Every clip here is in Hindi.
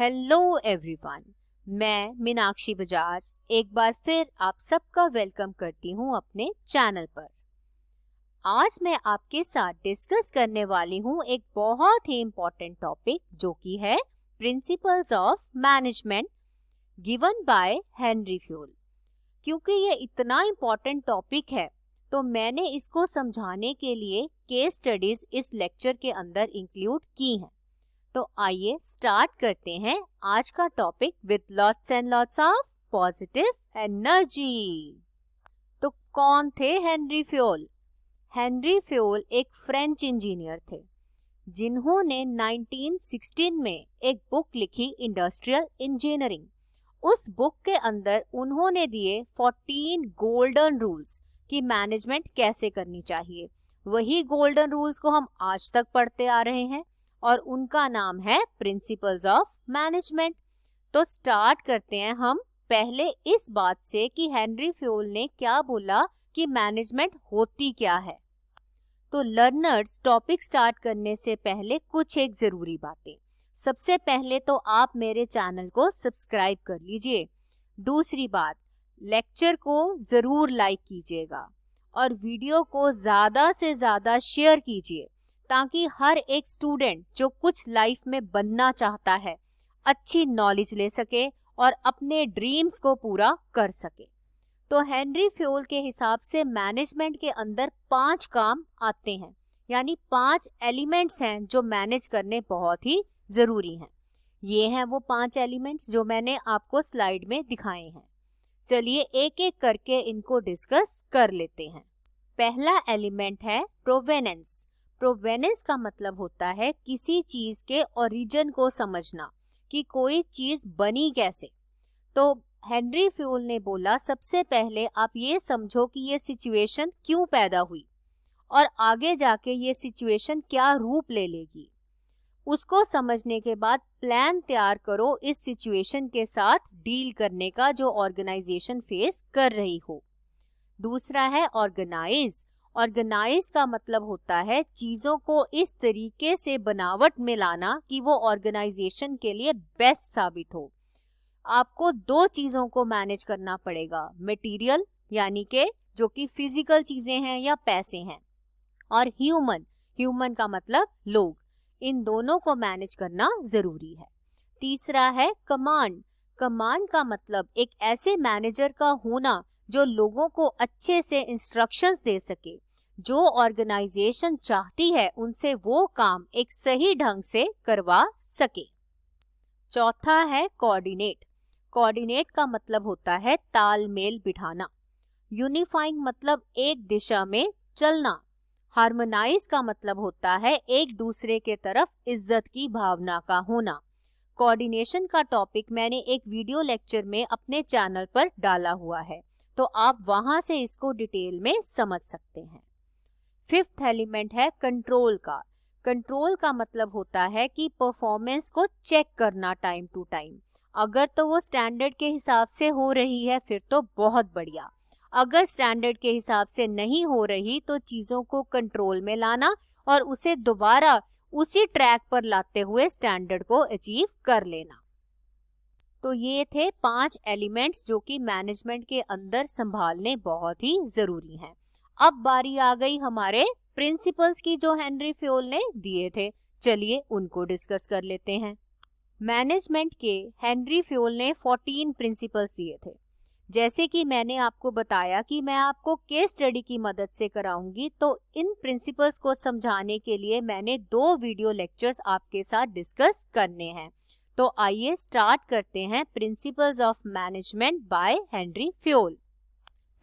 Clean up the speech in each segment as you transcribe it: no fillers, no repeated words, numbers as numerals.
हेलो एवरीवन, मैं मीनाक्षी बजाज एक बार फिर आप सबका वेलकम करती हूँ अपने चैनल पर। आज मैं आपके साथ डिस्कस करने वाली हूँ एक बहुत ही इम्पोर्टेंट टॉपिक जो कि है principles of management given by Henry fuel. क्योंकि ये इतना इम्पोर्टेंट टॉपिक है तो मैंने इसको समझाने के लिए केस स्टडीज इस लेक्चर के अंदर इंक्लूड की हैं। तो आइए स्टार्ट करते हैं आज का topic with lots and lots of positive energy. तो कौन थे हेनरी फ्यूल? हेनरी फ्यूल एक फ्रेंच इंजीनियर थे जिन्होंने 1916 में एक बुक लिखी इंडस्ट्रियल इंजीनियरिंग। उस बुक के अंदर उन्होंने दिए 14 गोल्डन रूल्स कि मैनेजमेंट कैसे करनी चाहिए। वही गोल्डन रूल्स को हम आज तक पढ़ते आ रहे हैं और उनका नाम है प्रिंसिपल्स ऑफ मैनेजमेंट। तो स्टार्ट करते हैं हम पहले इस बात से कि हेनरी फ्यूल ने क्या बोला कि मैनेजमेंट होती क्या है। तो लर्नर्स, टॉपिक स्टार्ट करने से पहले कुछ एक जरूरी बातें। सबसे पहले तो आप मेरे चैनल को सब्सक्राइब कर लीजिए। दूसरी बात, लेक्चर को जरूर लाइक कीजिएगा और वीडियो को ज्यादा से ज्यादा शेयर कीजिए ताकि हर एक स्टूडेंट जो कुछ लाइफ में बनना चाहता है अच्छी नॉलेज ले सके और अपने ड्रीम्स को पूरा कर सके। तो हेनरी फ्यूल के हिसाब से मैनेजमेंट के अंदर 5 काम आते हैं, यानी 5 एलिमेंट्स हैं जो मैनेज करने बहुत ही जरूरी हैं। ये हैं वो 5 एलिमेंट्स जो मैंने आपको स्लाइड में दिखाए हैं। चलिए एक एक करके इनको डिस्कस कर लेते हैं। पहला एलिमेंट है प्रोवेनेंस। प्रोवेनेंस का मतलब होता है किसी चीज के ओरिजिन को समझना कि कोई चीज बनी कैसे। तो हेनरी फ्यूल ने बोला सबसे पहले आप ये समझो कि ये सिचुएशन क्यों पैदा हुई और आगे जाके ये सिचुएशन क्या रूप ले लेगी। उसको समझने के बाद प्लान तैयार करो इस सिचुएशन के साथ डील करने का जो ऑर्गेनाइजेशन फेस कर रही हो। दूसरा है ऑर्गेनाइज। ऑर्गेनाइज का मतलब होता है चीजों को इस तरीके से बनावट में लाना कि वो ऑर्गेनाइजेशन के लिए बेस्ट साबित हो। आपको 2 चीजों को मैनेज करना पड़ेगा, मटेरियल यानी के जो कि फिजिकल चीजें हैं या पैसे हैं, और ह्यूमन। ह्यूमन का मतलब लोग। इन दोनों को मैनेज करना जरूरी है। तीसरा है कमांड। कमांड का मतलब एक ऐसे मैनेजर का होना जो लोगों को अच्छे से इंस्ट्रक्शंस दे सके। जो ऑर्गेनाइजेशन चाहती है उनसे वो काम एक सही ढंग से करवा सके। चौथा है कोऑर्डिनेट। कोऑर्डिनेट का मतलब होता है तालमेल बिठाना। यूनिफाइंग मतलब एक दिशा में चलना। हार्मोनाइज का मतलब होता है एक दूसरे के तरफ इज्जत की भावना का होना। कोऑर्डिनेशन का टॉपिक मैंने एक वीडियो लेक्चर में अपने चैनल पर डाला हुआ है, तो आप वहां से इसको डिटेल में समझ सकते हैं। 5th एलिमेंट है कंट्रोल का। कंट्रोल का मतलब होता है कि परफॉर्मेंस को चेक करना टाइम टू टाइम। अगर तो वो स्टैंडर्ड के हिसाब से हो रही है फिर तो बहुत बढ़िया। अगर स्टैंडर्ड के हिसाब से नहीं हो रही तो चीजों को कंट्रोल में लाना और उसे दोबारा उसी ट्रैक पर लाते हुए स्टैंडर्ड को अचीव कर लेना। तो ये थे 5 एलिमेंट्स जो कि मैनेजमेंट के अंदर संभालने बहुत ही जरूरी हैं। अब बारी आ गई हमारे प्रिंसिपल्स की जो हेनरी फ्यूल ने दिए थे। चलिए उनको डिस्कस कर लेते हैं। मैनेजमेंट के हेनरी फ्यूल ने 14 प्रिंसिपल्स दिए थे। जैसे कि मैंने आपको बताया कि मैं आपको केस स्टडी की मदद से कराऊंगी, तो इन प्रिंसिपल्स को समझाने के लिए मैंने 2 वीडियो लेक्चर्स आपके साथ डिस्कस करने हैं। तो आइए स्टार्ट करते हैं principles of management by Henry fuel.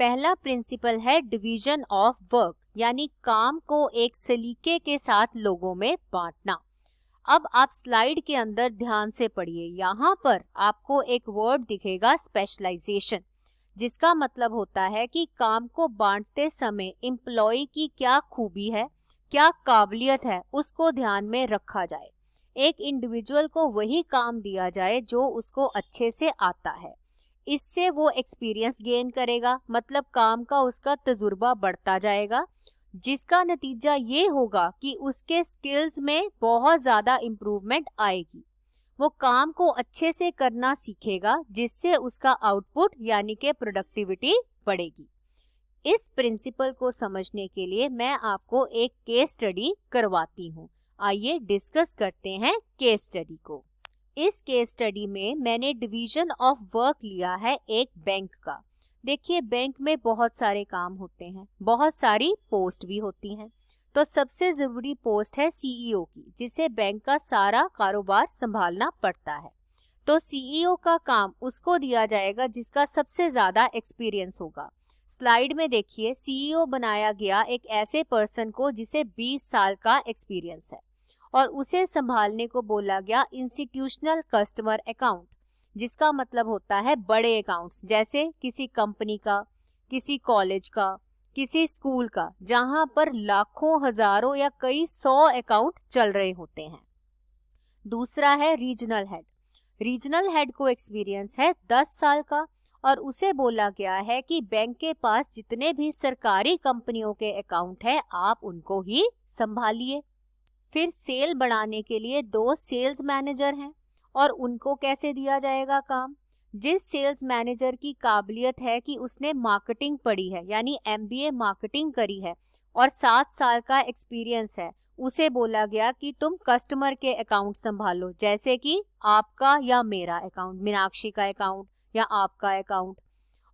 पहला प्रिंसिपल है डिवीजन ऑफ वर्क, यानी काम को एक सलीके के साथ लोगों में बांटना। अब आप स्लाइड के अंदर ध्यान से पढ़िए। यहाँ पर आपको एक वर्ड दिखेगा स्पेशलाइजेशन, जिसका मतलब होता है कि काम को बांटते समय एम्प्लॉय की क्या खूबी है, क्या काबिलियत है, उसको ध्यान में रखा जाए। एक इंडिविजुअल को वही काम दिया जाए जो उसको अच्छे से आता है। इससे वो एक्सपीरियंस गेन करेगा, मतलब काम का उसका तजुर्बा बढ़ता जाएगा, जिसका नतीजा ये होगा कि उसके स्किल्स में बहुत ज़्यादा इम्प्रूवमेंट आएगी। वो काम को अच्छे से करना सीखेगा, जिससे उसका आउटपुट यानी कि प्रोडक्टिविटी बढ़ेगी। इस प्रिंसिपल को समझने के लिए मैं आपको एक केस स्टडी करवाती हूँ। आइए डिस्कस करते हैं केस स्टडी को। इस केस स्टडी में मैंने डिवीजन ऑफ वर्क लिया है एक बैंक का। देखिए, बैंक में बहुत सारे काम होते हैं, बहुत सारी पोस्ट भी होती हैं। तो सबसे जरूरी पोस्ट है सीईओ की, जिसे बैंक का सारा कारोबार संभालना पड़ता है। तो सीईओ का काम उसको दिया जाएगा जिसका सबसे ज्यादा एक्सपीरियंस होगा। स्लाइड में देखिए, सीईओ बनाया गया एक ऐसे पर्सन को जिसे 20 साल का एक्सपीरियंस है और उसे संभालने को बोला गया इंस्टीट्यूशनल कस्टमर अकाउंट, जिसका मतलब होता है बड़े अकाउंट्स, जैसे किसी कंपनी का, किसी कॉलेज का, किसी स्कूल का, जहां पर लाखों, हजारों या कई 100 अकाउंट चल रहे होते हैं। दूसरा है रीजनल हेड। रीजनल हेड को एक्सपीरियंस है 10 साल का और उसे बोला गया है कि बैंक के पास जितने भी सरकारी कंपनियों के अकाउंट है, आप उनको ही संभालिए। फिर सेल बढ़ाने के लिए 2 सेल्स मैनेजर हैं और उनको कैसे दिया जाएगा काम? जिस सेल्स मैनेजर की काबिलियत है कि उसने मार्केटिंग पढ़ी है, यानी MBA मार्केटिंग करी है और 7 साल का एक्सपीरियंस है, उसे बोला गया कि तुम कस्टमर के अकाउंट संभालो, जैसे कि आपका या मेरा अकाउंट, मीनाक्षी का अकाउंट या आपका अकाउंट।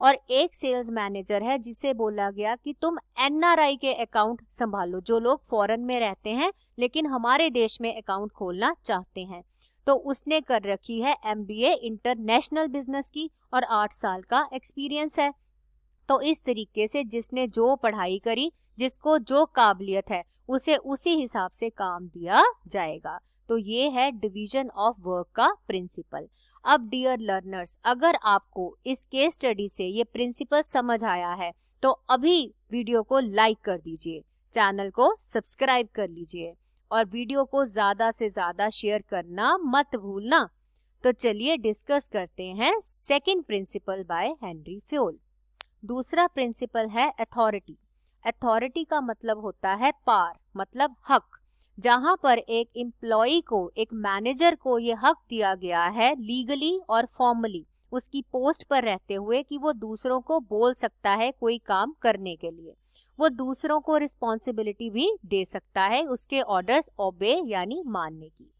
और एक सेल्स मैनेजर है जिसे बोला गया कि तुम NRI के अकाउंट संभालो, जो लोग फॉरेन में रहते हैं लेकिन हमारे देश में अकाउंट खोलना चाहते हैं। तो उसने कर रखी है MBA इंटरनेशनल बिजनेस की और 8 साल का एक्सपीरियंस है। तो इस तरीके से जिसने जो पढ़ाई करी, जिसको जो काबिलियत है, उसे उसी हिसाब से काम दिया जाएगा। तो ये है डिवीजन ऑफ वर्क का प्रिंसिपल। अब डियर लर्नर्स, अगर आपको इस केस स्टडी से ये प्रिंसिपल समझ आया है तो अभी वीडियो को लाइक कर दीजिए, चैनल को सब्सक्राइब कर लीजिए और वीडियो को ज्यादा से ज्यादा शेयर करना मत भूलना। तो चलिए डिस्कस करते हैं second principal by Henry Fayol. दूसरा प्रिंसिपल है अथॉरिटी। अथॉरिटी का मतलब होता है पावर, मतलब हक। जहां पर एक एम्प्लॉय को, एक मैनेजर को ये हक दिया गया है लीगली और फॉर्मली, उसकी पोस्ट पर रहते हुए, कि वो दूसरों को बोल सकता है कोई काम करने के लिए। वो दूसरों को रिस्पॉन्सिबिलिटी भी दे सकता है उसके ऑर्डर्स ओबे यानी मानने की।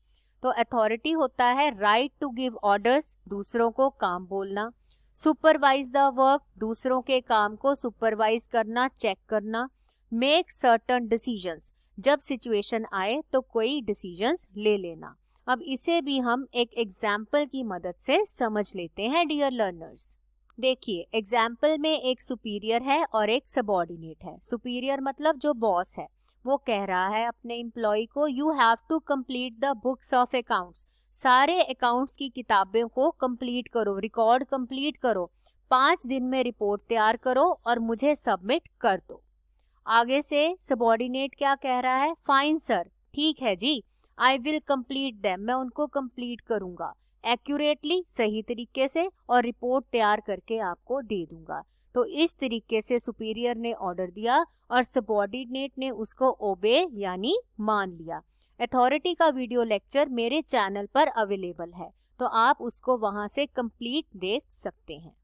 तो अथॉरिटी होता है राइट टू गिव ऑर्डर्स, दूसरों को काम बोलना। सुपरवाइज द वर्क, दूसरों के काम को सुपरवाइज करना, चेक करना। मेक सर्टन डिसीजंस, जब सिचुएशन आए तो कोई डिसीजंस ले लेना। अब इसे भी हम एक एग्जाम्पल की मदद से समझ लेते हैं डियर लर्नर्स। देखिए, एग्जाम्पल में एक सुपीरियर है और एक सबऑर्डिनेट है। सुपीरियर मतलब जो बॉस है, वो कह रहा है अपने एम्प्लॉय को, you have to complete the books of accounts, सारे अकाउंट्स की किताबों को कंप्लीट करो, रिकॉर्ड कंप्लीट करो, 5 दिन में रिपोर्ट तैयार करो और मुझे सबमिट कर दो। आगे से सबऑर्डिनेट क्या कह रहा है? फाइन सर, ठीक है जी, आई विल कंप्लीट देम, मैं उनको कंप्लीट करूंगा एक्यूरेटली, सही तरीके से, और रिपोर्ट तैयार करके आपको दे दूंगा। तो इस तरीके से सुपीरियर ने ऑर्डर दिया और सबऑर्डिनेट ने उसको ओबे यानी मान लिया। अथॉरिटी का वीडियो लेक्चर मेरे चैनल पर अवेलेबल है, तो आप उसको वहां से कंप्लीट देख सकते हैं।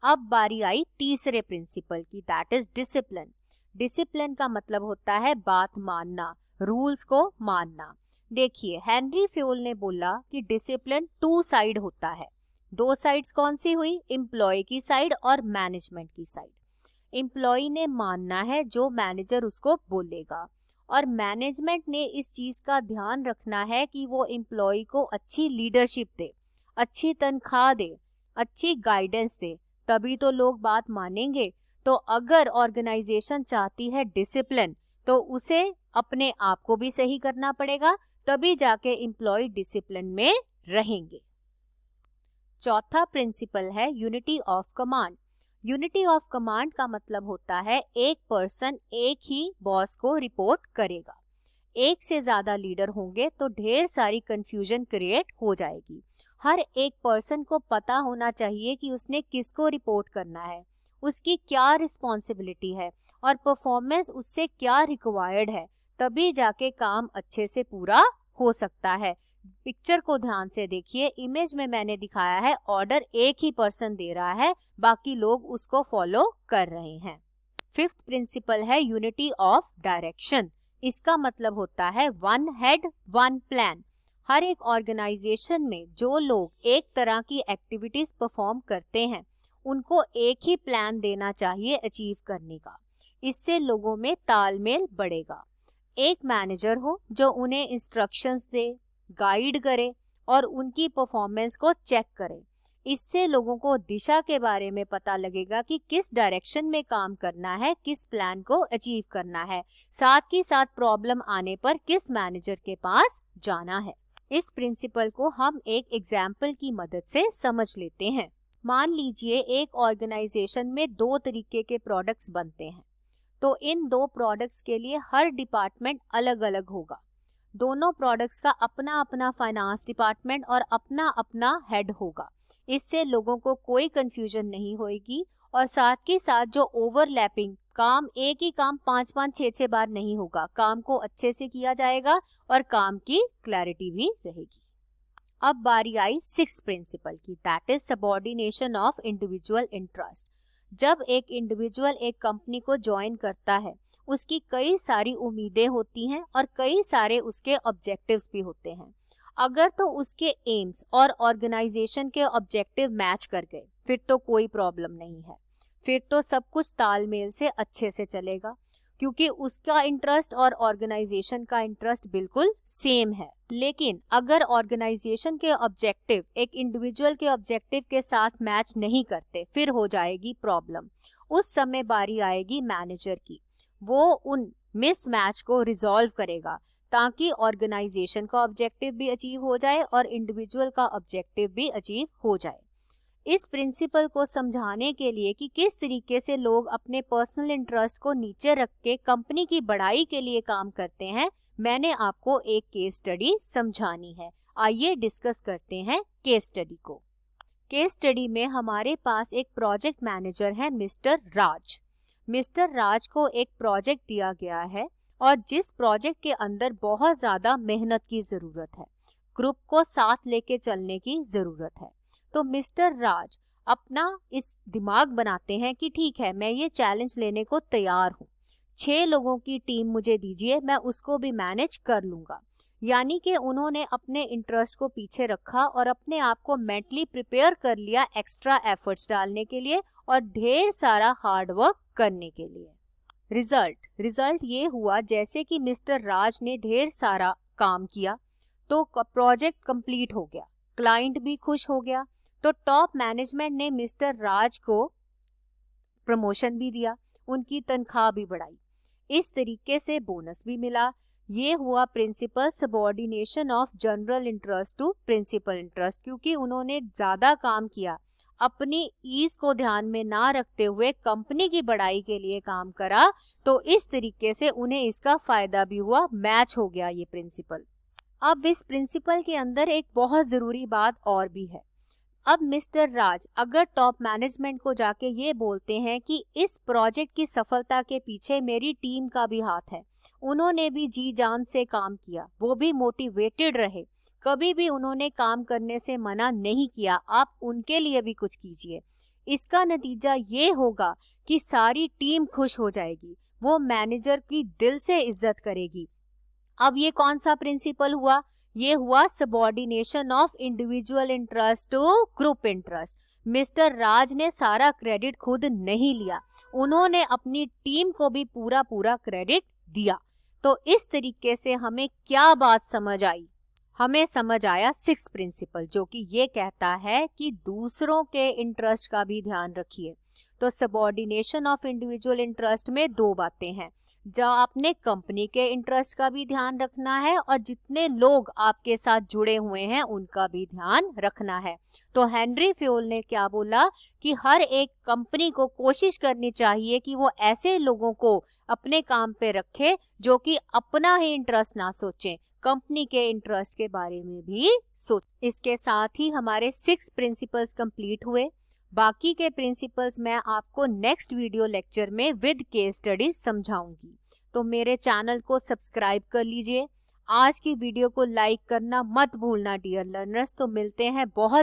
अब बारी आई तीसरे प्रिंसिपल की, दैट इज डिसिप्लिन। डिसिप्लिन का मतलब होता है बात मानना, रूल्स को मानना। देखिए, हेनरी फ्योल ने बोला कि डिसिप्लिन 2 साइड होता है। 2 साइड्स कौन सी हुई? एम्प्लॉय की साइड और मैनेजमेंट की साइड। एम्प्लॉय ने मानना है जो मैनेजर उसको बोलेगा, और मैनेजमेंट ने इस चीज का ध्यान रखना है कि वो एम्प्लॉय को अच्छी लीडरशिप दे, अच्छी तनख्वाह दे, अच्छी गाइडेंस दे, तभी तो लोग बात मानेंगे। तो अगर ऑर्गेनाइजेशन चाहती है डिसिप्लिन, तो उसे अपने आप को भी सही करना पड़ेगा, तभी जाके एम्प्लॉय डिसिप्लिन में रहेंगे। चौथा प्रिंसिपल है unity of command. Unity of command का मतलब होता है एक पर्सन एक ही बॉस को रिपोर्ट करेगा। एक से ज्यादा लीडर होंगे तो ढेर सारी कंफ्यूजन क्रिएट हो जाएगी। हर एक पर्सन को पता होना चाहिए कि उसने किसको रिपोर्ट करना है, उसकी क्या रिस्पॉन्सिबिलिटी है और परफॉर्मेंस उससे क्या रिक्वायर्ड है, तभी जाके काम अच्छे से पूरा हो सकता है। पिक्चर को ध्यान से देखिए, इमेज में मैंने दिखाया है ऑर्डर एक ही पर्सन दे रहा है, बाकी लोग उसको फॉलो कर रहे हैं। फिफ्थ प्रिंसिपल है यूनिटी ऑफ डायरेक्शन। इसका मतलब होता है वन हेड वन प्लान। हर एक ऑर्गेनाइजेशन में जो लोग एक तरह की एक्टिविटीज परफॉर्म करते हैं उनको एक ही प्लान देना चाहिए अचीव करने का। इससे लोगों में तालमेल बढ़ेगा। एक मैनेजर हो जो उन्हें इंस्ट्रक्शंस दे, गाइड करे और उनकी परफॉर्मेंस को चेक करे। इससे लोगों को दिशा के बारे में पता लगेगा कि किस डायरेक्शन में काम करना है, किस प्लान को अचीव करना है, साथ ही साथ प्रॉब्लम आने पर किस मैनेजर के पास जाना है। इस प्रिंसिपल को हम एक एग्जाम्पल की मदद से समझ लेते हैं। मान लीजिए एक ऑर्गेनाइजेशन में 2 तरीके के प्रोडक्ट्स बनते हैं, तो इन 2 प्रोडक्ट्स के लिए हर डिपार्टमेंट अलग अलग होगा। दोनों प्रोडक्ट्स का अपना अपना फाइनेंस डिपार्टमेंट और अपना अपना हेड होगा। इससे लोगों को कोई कंफ्यूजन नहीं होगी और साथ ही साथ जो ओवरलैपिंग काम, एक ही काम 5-5 6-6 बार नहीं होगा, काम को अच्छे से किया जाएगा और काम की क्लैरिटी भी रहेगी। अब बारी आई 6th प्रिंसिपल की, that is subordination of individual interest. जब एक इंडिविजुअल एक कंपनी को ज्वाइन करता है उसकी कई सारी उम्मीदें होती हैं और कई सारे उसके ऑब्जेक्टिव्स भी होते हैं। अगर तो उसके एम्स और ऑर्गेनाइजेशन के ऑब्जेक्टिव मैच कर गए फिर तो कोई प्रॉब्लम नहीं है, फिर तो सब कुछ तालमेल से अच्छे से चलेगा क्योंकि उसका इंटरेस्ट और ऑर्गेनाइजेशन का इंटरेस्ट बिल्कुल सेम है। लेकिन अगर ऑर्गेनाइजेशन के ऑब्जेक्टिव एक इंडिविजुअल के ऑब्जेक्टिव के साथ मैच नहीं करते फिर हो जाएगी प्रॉब्लम। उस समय बारी आएगी मैनेजर की, वो उन मिसमैच को रिजॉल्व करेगा ताकि ऑर्गेनाइजेशन का ऑब्जेक्टिव भी अचीव हो जाए और इंडिविजुअल का ऑब्जेक्टिव भी अचीव हो जाए। इस प्रिंसिपल को समझाने के लिए कि किस तरीके से लोग अपने पर्सनल इंटरेस्ट को नीचे रख के कंपनी की बढ़ाई के लिए काम करते हैं, मैंने आपको एक केस स्टडी समझानी है। आइए डिस्कस करते हैं केस स्टडी को। केस स्टडी में हमारे पास एक प्रोजेक्ट मैनेजर है मिस्टर राज। मिस्टर राज को एक प्रोजेक्ट दिया गया है और जिस प्रोजेक्ट के अंदर बहुत ज़्यादा मेहनत की ज़रूरत है, ग्रुप को साथ लेके चलने की ज़रूरत है। तो मिस्टर राज अपना इस दिमाग बनाते हैं कि ठीक है, मैं ये चैलेंज लेने को तैयार हूँ, 6 लोगों की टीम मुझे दीजिए, मैं उसको भी मैनेज कर लूँगा। यानी कि उन्होंने अपने इंटरेस्ट को पीछे रखा और अपने आप को मेंटली प्रिपेयर कर लिया एक्स्ट्रा एफर्ट्स डालने के लिए और ढेर सारा हार्ड वर्क करने के लिए। रिजल्ट ये हुआ जैसे कि मिस्टर राज ने ढेर सारा काम किया तो प्रोजेक्ट कंप्लीट हो गया, क्लाइंट भी खुश हो गया, तो टॉप मैनेजमेंट ने मिस्टर राज को प्रमोशन भी दिया, उनकी तनख्वाह भी बढ़ाई, इस तरीके से बोनस भी मिला। ये हुआ principle subordination of general interest to principal interest, क्योंकि उन्होंने ज़्यादा काम किया, अपनी ईज को ध्यान में ना रखते हुए कंपनी की बढ़ाई के लिए काम करा, तो इस तरीके से उन्हें इसका फायदा भी हुआ, मैच हो गया ये प्रिंसिपल। अब इस प्रिंसिपल के अंदर एक बहुत ज़रूरी बात और भी है। अब मिस्टर राज अगर टॉप मैनेजमेंट को जाके ये बोलते हैं कि इस प्रोजेक्ट की सफलता के पीछे मेरी टीम का भी हाथ है, उन्होंने भी जी जान से काम किया, वो भी मोटिवेटेड रहे, कभी भी उन्होंने काम करने से मना नहीं किया, आप उनके लिए भी कुछ कीजिए, इसका नतीजा ये होगा कि सारी टीम खुश हो जाएगी, वो मैनेजर की दिल से इज्जत करेगी। अब ये कौन सा प्रिंसिपल हुआ? ये हुआ subordination of individual interest to group interest. Mister Raj ने सारा क्रेडिट खुद नहीं लिया, उन्होंने अपनी टीम को भी पूरा क्रेडिट दिया। तो इस तरीके से हमें क्या बात समझ आई? हमें समझ आया 6th प्रिंसिपल, जो कि ये कहता है कि दूसरों के इंटरेस्ट का भी ध्यान रखिए। तो सबऑर्डिनेशन ऑफ इंडिविजुअल इंटरेस्ट में 2 बातें हैं, जो आपने कंपनी के इंटरेस्ट का भी ध्यान रखना है और जितने लोग आपके साथ जुड़े हुए हैं उनका भी ध्यान रखना है। तो हेनरी फ्योल ने क्या बोला कि हर एक कंपनी को कोशिश करनी चाहिए कि वो ऐसे लोगों को अपने काम पे रखे जो कि अपना ही इंटरेस्ट ना सोचें, कंपनी के इंटरेस्ट के बारे में भी सोच। इसके साथ ही हमारे 6 प्रिंसिपल्स कंप्लीट हुए। बाकी के प्रिंसिपल्स मैं आपको नेक्स्ट वीडियो लेक्चर में विद केस स्टडी समझाऊंगी। तो मेरे चैनल को सब्सक्राइब कर लीजिए। आज की वीडियो को लाइक करना मत भूलना डियर लर्नर्स। तो मिलते हैं बहुत